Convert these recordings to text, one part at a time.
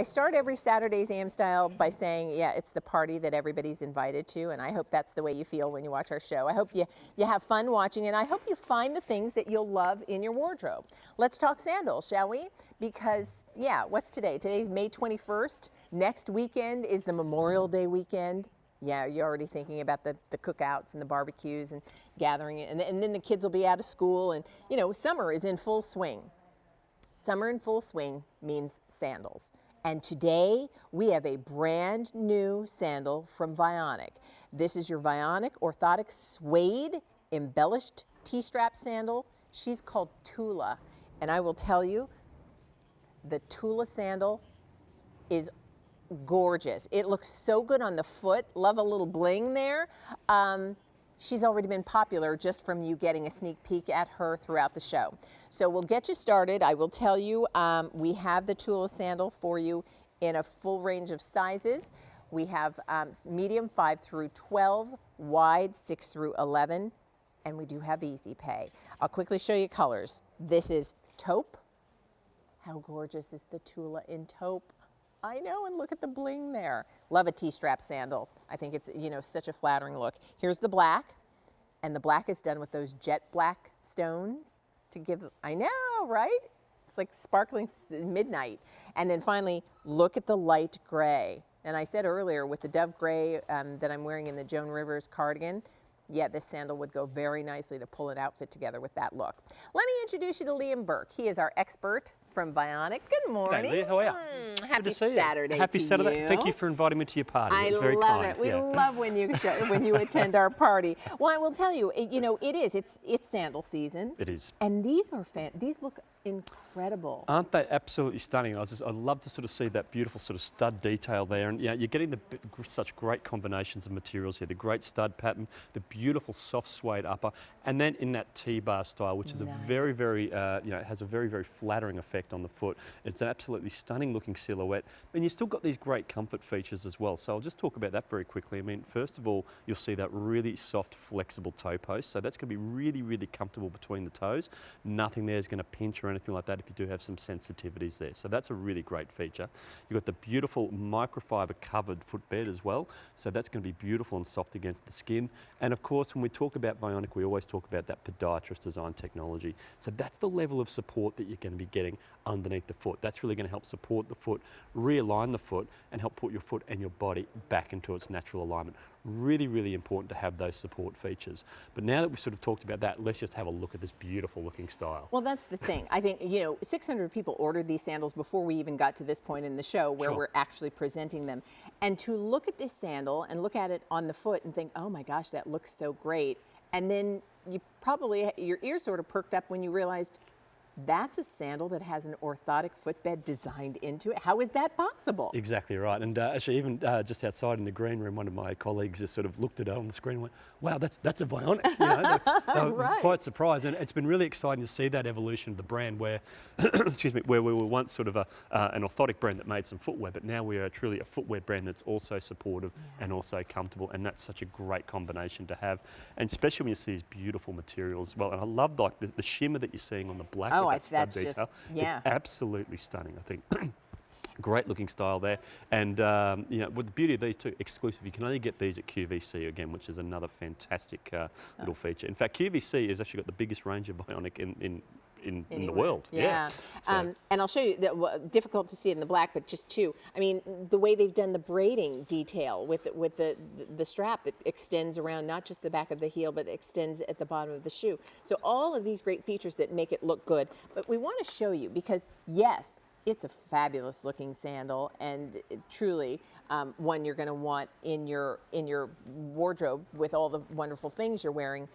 start every Saturday's AM Style by saying, yeah, it's the party that everybody's invited to, and I hope that's the way you feel when you watch our show. I hope you have fun watching, and I hope you find the things that you'll love in your wardrobe. Let's talk sandals, shall we? Because, yeah, what's today? Today's May 21st. Next weekend is the Memorial Day weekend. Yeah, you're already thinking about the cookouts and the barbecues and gathering, and then the kids will be out of school, and, you know, summer is in full swing. Summer in full swing means sandals. And today we have a brand new sandal from Vionic. This is your Vionic Orthotic Suede Embellished T-strap sandal. She's called Tula. And I will tell you, the Tula sandal is gorgeous. It looks so good on the foot. Love a little bling there. She's already been popular just from you getting a sneak peek at her throughout the show. So we'll get you started. I will tell you, we have the Tula sandal for you in a full range of sizes. We have medium 5 through 12, wide 6 through 11, and we do have easy pay. I'll quickly show you colors. This is taupe. How gorgeous is the Tula in taupe? I know, and look at the bling there. Love a T-strap sandal. I think it's, you know, such a flattering look. Here's the black, and the black is done with those jet black stones to give, I know, right? It's like sparkling midnight. And then finally, look at the light gray. And I said earlier, with the dove gray that I'm wearing in the Joan Rivers cardigan, yeah, this sandal would go very nicely to pull an outfit together with that look. Let me introduce you to Liam Burke. He is our expert from Bionic. Good morning. Hey, Leah, how are you? Happy Good to see Saturday you. Happy to Saturday. you. Thank you for inviting me to your party. I It was very love kind. it. We love when you attend our party. Well, I will tell you, you know, it's sandal season. It is. And these look incredible. Aren't they absolutely stunning? I love to sort of see that beautiful sort of stud detail there, and you're getting such great combinations of materials here. The great stud pattern, the beautiful soft suede upper, and then in that T-bar style, which is a very, very, it has a very, very flattering effect on the foot. It's an absolutely stunning looking silhouette, and you've still got these great comfort features as well. So I'll just talk about that very quickly. I mean, first of all, you'll see that really soft, flexible toe post. So that's going to be really, really comfortable between the toes. Nothing there is going to pinch or anything like that if you do have some sensitivities there. So that's a really great feature. You've got the beautiful microfiber covered footbed as well. So that's going to be beautiful and soft against the skin. And of course, when we talk about Bionic, we always talk about that podiatrist design technology. So that's the level of support that you're going to be getting underneath the foot. That's really going to help support the foot, realign the foot, and help put your foot and your body back into its natural alignment. Really, really important to have those support features. But now that we've sort of talked about that, let's just have a look at this beautiful looking style. Well, that's the thing. I think, you know, 600 people ordered these sandals before we even got to this point in the show where we're actually presenting them. And to look at this sandal and look at it on the foot and think, oh my gosh, that looks so great. And then your ears sort of perked up when you realized, that's a sandal that has an orthotic footbed designed into it. How is that possible? Exactly right. And actually, even just outside in the green room, one of my colleagues just sort of looked at it on the screen and went, wow, that's a Vionic. You know, they were quite surprised. And it's been really exciting to see that evolution of the brand where, excuse me, where we were once sort of an orthotic brand that made some footwear, but now we are truly a footwear brand that's also supportive and also comfortable. And that's such a great combination to have. And especially when you see these beautiful materials as well. And I love like the shimmer that you're seeing on the black. Oh, that's just, it's absolutely stunning, I think. Great looking style there. And, you know, with the beauty of these two, exclusive, you can only get these at QVC again, which is another fantastic little feature. In fact, QVC has actually got the biggest range of Bionic in the world. Yeah. So. And I'll show you, difficult to see in the black, but just two. I mean, the way they've done the braiding detail with the strap that extends around not just the back of the heel, but extends at the bottom of the shoe. So all of these great features that make it look good. But we want to show you because, yes, it's a fabulous looking sandal and truly one you're going to want in your wardrobe with all the wonderful things you're wearing.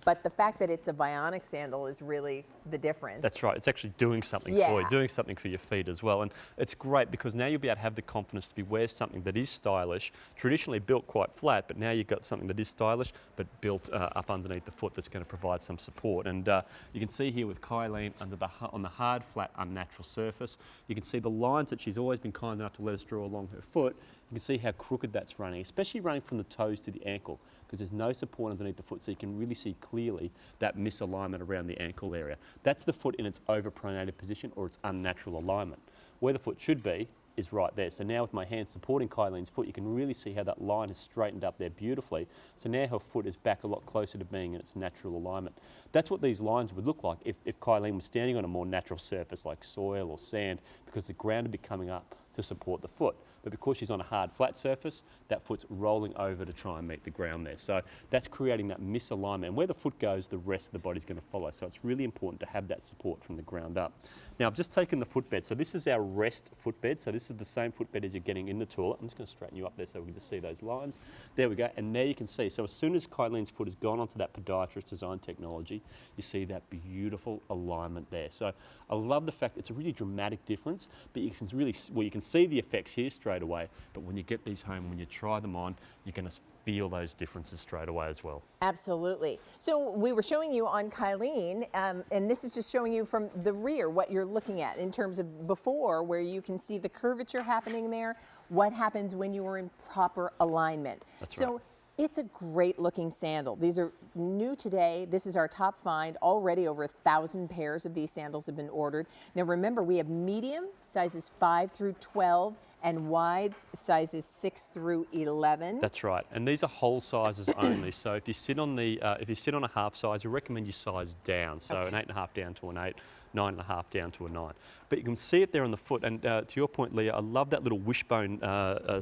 But the fact that it's a Bionic sandal is really the difference. That's right. It's actually doing something for you, doing something for your feet as well. And it's great because now you'll be able to have the confidence to wear something that is stylish, traditionally built quite flat, but now you've got something that is stylish, but built up underneath the foot that's going to provide some support. And you can see here with Kylie on the hard, flat, unnatural surface, you can see the lines that she's always been kind enough to let us draw along her foot. You can see how crooked that's running, especially running from the toes to the ankle, because there's no support underneath the foot, so you can really see clearly that misalignment around the ankle area. That's the foot in its overpronated position or its unnatural alignment. Where the foot should be is right there. So now with my hand supporting Kylene's foot, you can really see how that line has straightened up there beautifully. So now her foot is back a lot closer to being in its natural alignment. That's what these lines would look like if Kylie was standing on a more natural surface like soil or sand, because the ground would be coming up to support the foot. But because she's on a hard, flat surface, that foot's rolling over to try and meet the ground there. So that's creating that misalignment. And where the foot goes, the rest of the body's going to follow. So it's really important to have that support from the ground up. Now, I've just taken the footbed. So this is our rest footbed. So this is the same footbed as you're getting in the Tula. I'm just going to straighten you up there so we can just see those lines. There we go. And there you can see. So as soon as Kylene's foot has gone onto that podiatrist design technology, you see that beautiful alignment there. So I love the fact it's a really dramatic difference, but you can really, well, you can see the effects here straight away. But when you get these home, when you try them on, you're going to feel those differences straight away as well. Absolutely. So we were showing you on Kylene, and this is just showing you from the rear what you're looking at in terms of before, where you can see the curvature happening there, what happens when you are in proper alignment. That's so right. It's a great looking sandal. These are new today. This is our top find. Already over 1,000 pairs of these sandals have been ordered. Now remember, we have medium sizes 5 through 12 and wides sizes 6 through 11. That's right, and these are whole sizes only. So if you sit on a half size, we recommend you size down. So an 8.5 down to an 8, 9.5 down to a 9. But you can see it there on the foot, and to your point, Leah, I love that little wishbone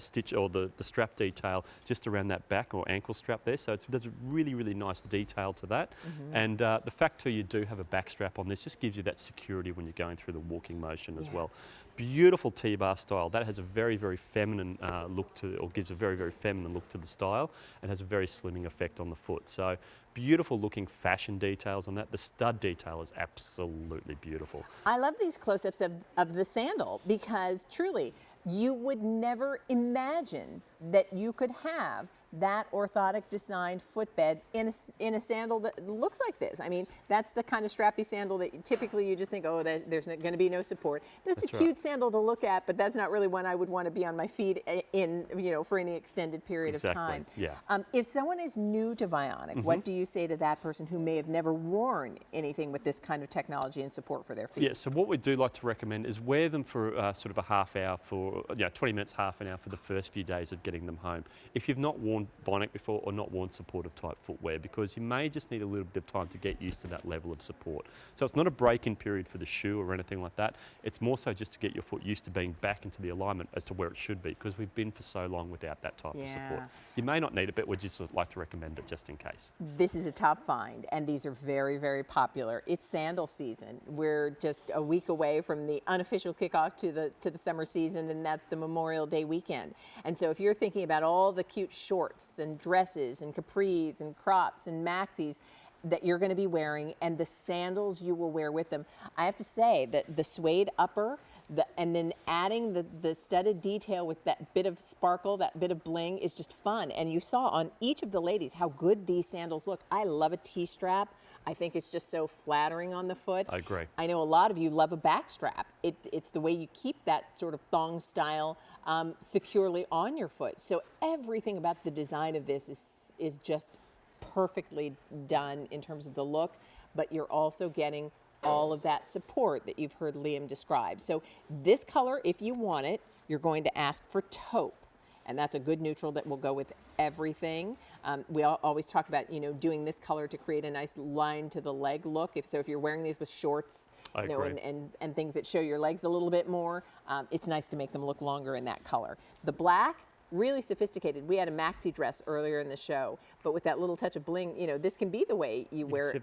stitch or the strap detail just around that back or ankle strap there. So there's a really, really nice detail to that. And the fact too, you do have a back strap on this just gives you that security when you're going through the walking motion as well. Beautiful T-bar style. That has a very, very feminine look to, or gives a very, very feminine look to the style, and has a very slimming effect on the foot. So beautiful looking fashion details on that. The stud detail is absolutely beautiful. I love these close-ups of the sandal because truly, you would never imagine that you could have that orthotic designed footbed in a sandal that looks like this. I mean, that's the kind of strappy sandal that typically you just think, oh, there's going to be no support. That's a cute sandal to look at, but that's not really one I would want to be on my feet in, for any extended period of time. Yeah. If someone is new to Vionic, what do you say to that person who may have never worn anything with this kind of technology and support for their feet? Yeah, so what we do like to recommend is wear them for sort of a half hour for, 20 minutes, half an hour for the first few days of getting them home. If you've not worn Bionic before or not worn supportive type footwear, because you may just need a little bit of time to get used to that level of support. So it's not a break-in period for the shoe or anything like that. It's more so just to get your foot used to being back into the alignment as to where it should be, because we've been for so long without that type of support. You may not need it, but we'd just like to recommend it just in case. This is a top find, and these are very, very popular. It's sandal season. We're just a week away from the unofficial kickoff to the summer season, and that's the Memorial Day weekend. And so if you're thinking about all the cute shorts and dresses and capris and crops and maxis that you're going to be wearing and the sandals you will wear with them, I have to say that the suede upper, and then adding the studded detail with that bit of sparkle, that bit of bling is just fun. And you saw on each of the ladies how good these sandals look. I love a T-strap. I think it's just so flattering on the foot. I agree. I know a lot of you love a back strap. It's the way you keep that sort of thong style securely on your foot. So everything about the design of this is just perfectly done in terms of the look, but you're also getting all of that support that you've heard Liam describe. So this color, if you want it, you're going to ask for taupe. And that's a good neutral that will go with everything. We always talk about, doing this color to create a nice line to the leg look. If you're wearing these with shorts, and things that show your legs a little bit more, it's nice to make them look longer in that color. The black, really sophisticated. We had a maxi dress earlier in the show, but with that little touch of bling, this can be the way you wear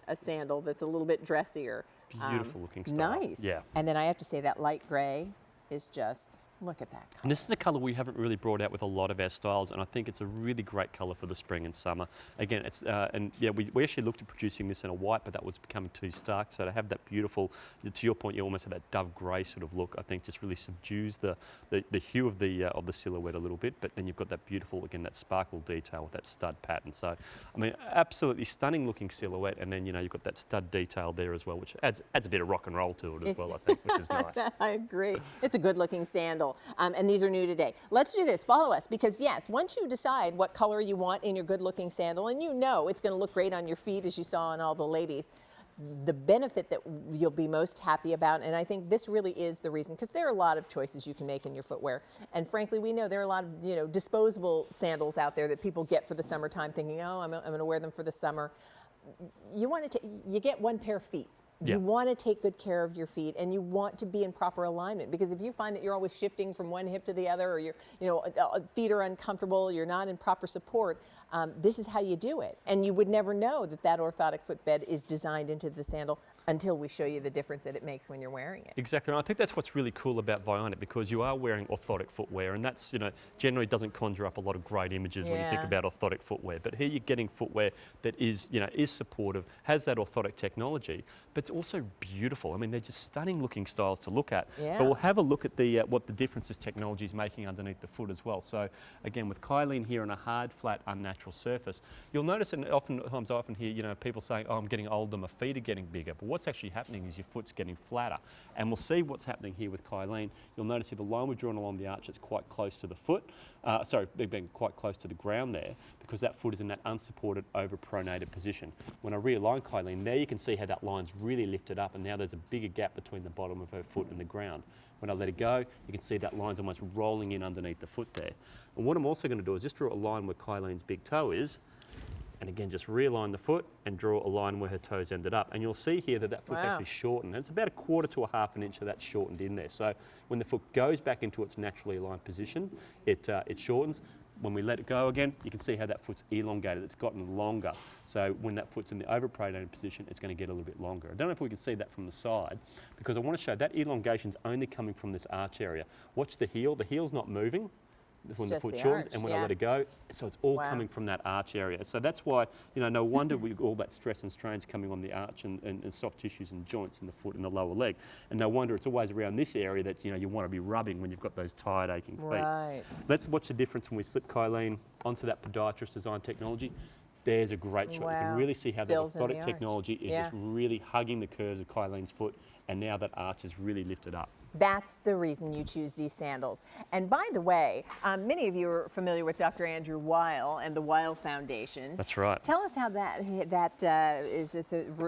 a sandal that's a little bit dressier. Beautiful looking style. Nice. Yeah. And then I have to say that light gray is just, look at that color. And this is a colour we haven't really brought out with a lot of our styles, and I think it's a really great colour for the spring and summer. Again, it's we actually looked at producing this in a white, but that was becoming too stark. So to have that beautiful, to your point, you almost have that dove grey sort of look. I think just really subdues the hue of the silhouette a little bit. But then you've got that beautiful, again, that sparkle detail with that stud pattern. So I mean, absolutely stunning looking silhouette, and then you've got that stud detail there as well, which adds a bit of rock and roll to it as well. I think, which is nice. I agree. It's a good looking sandal. And these are new today. Let's do this. Follow us, because yes, once you decide what color you want in your good-looking sandal, and it's going to look great on your feet, as you saw on all the ladies, the benefit that you'll be most happy about. And I think this really is the reason, because there are a lot of choices you can make in your footwear. And frankly, we know there are a lot of, you know, disposable sandals out there that people get for the summertime thinking, oh, I'm going to wear them for the summer. You get one pair of feet. Yeah. You want to take good care of your feet, and you want to be in proper alignment, because if you find that you're always shifting from one hip to the other, or your feet are uncomfortable, you're not in proper support, this is how you do it. And you would never know that that orthotic footbed is designed into the sandal until we show you the difference that it makes when you're wearing it. Exactly, and I think that's what's really cool about Vionic, because you are wearing orthotic footwear, and that's, you know, generally doesn't conjure up a lot of great images when you think about orthotic footwear. But here you're getting footwear that is, you know, is supportive, has that orthotic technology, but it's also beautiful. I mean, they're just stunning looking styles to look at. Yeah. But we'll have a look at the what the differences technology is making underneath the foot as well. So again, with G.I.L.I here on a hard, flat, unnatural surface, you'll notice, and oftentimes I often hear, you know, people saying, oh, I'm getting older, my feet are getting bigger. But what's actually happening is your foot's getting flatter. And we'll see what's happening here with G.I.L.I. You'll notice here the line we're drawing along the arch is quite close to the foot, being quite close to the ground there, because that foot is in that unsupported, over-pronated position. When I realign G.I.L.I, there you can see how that line's really lifted up, and now there's a bigger gap between the bottom of her foot and the ground. When I let it go, you can see that line's almost rolling in underneath the foot there. And what I'm also going to do is just draw a line where G.I.L.I's big toe is, and again, just realign the foot and draw a line where her toes ended up. And you'll see here that that foot's actually shortened. And it's about 1/4 to 1/2 inch of that shortened in there. So when the foot goes back into its naturally aligned position, it shortens. When we let it go again, you can see how that foot's elongated. It's gotten longer. So when that foot's in the over-pronated position, it's going to get a little bit longer. I don't know if we can see that from the side, because I want to show that elongation's only coming from this arch area. Watch the heel. The heel's not moving when the foot shortens, and when I let it go, so it's all coming from that arch area. So that's why, you know, no wonder we all that stress and strain's coming on the arch and soft tissues and joints in the foot and the lower leg. And no wonder it's always around this area that, you know, you want to be rubbing when you've got those tired, aching feet. Right. Let's watch the difference when we slip G.I.L.I onto that podiatrist design technology. There's a great shot. You can really see how the orthotic technology is just really hugging the curves of G.I.L.I's foot, and now that arch is really lifted up. That's the reason you choose these sandals. And by the way, many of you are familiar with Dr. Andrew G.I.L. and the G.I.L. Foundation. That's right. Tell us how that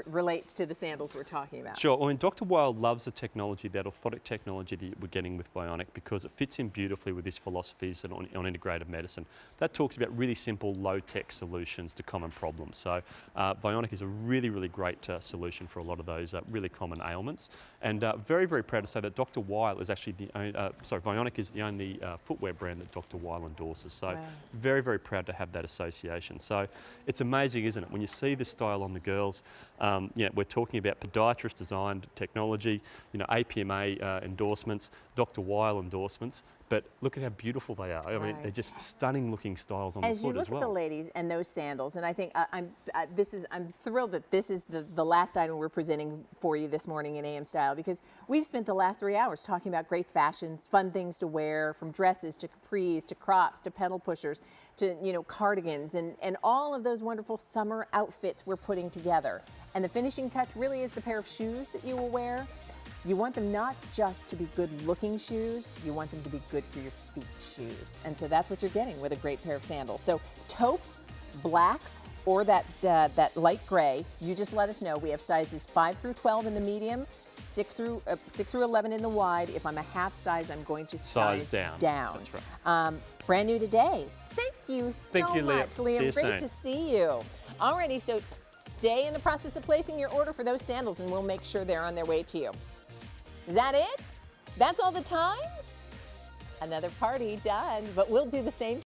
relates to the sandals we're talking about. Sure. I mean, Dr. G.I.L. loves the technology, that orthotic technology that we're getting with Bionic, because it fits in beautifully with his philosophies on integrative medicine. That talks about really simple, low-tech solutions to common problems. So Bionic is a really, really great solution for a lot of those really common ailments. And very, very proud to say that Dr. G.I.L. is actually the only, Vionic is the only footwear brand that Dr. G.I.L. endorses. So very, very proud to have that association. So it's amazing, isn't it? When you see this style on the girls, you know, we're talking about podiatrist designed technology, you know, APMA endorsements, Dr. G.I.L. endorsements. But look at how beautiful they are. I mean, they're just stunning looking styles on the foot as well. As you look at the ladies and those sandals, and I think I'm thrilled that this is the last item we're presenting for you this morning in AM Style, because we've spent the last 3 hours talking about great fashions, fun things to wear, from dresses to capris to crops to pedal pushers to, you know, cardigans and all of those wonderful summer outfits we're putting together. And the finishing touch really is the pair of shoes that you will wear. You want them not just to be good-looking shoes, you want them to be good for your feet shoes. And so that's what you're getting with a great pair of sandals. So taupe, black, or that light gray, you just let us know. We have sizes 5 through 12 in the medium, 6 through 11 in the wide. If I'm a half size, I'm going to size down. That's right. Brand new today. Thank you so much, Liam. See you Great to see you. Alrighty, so stay in the process of placing your order for those sandals, and we'll make sure they're on their way to you. Is that it? That's all the time? Another party done, but we'll do the same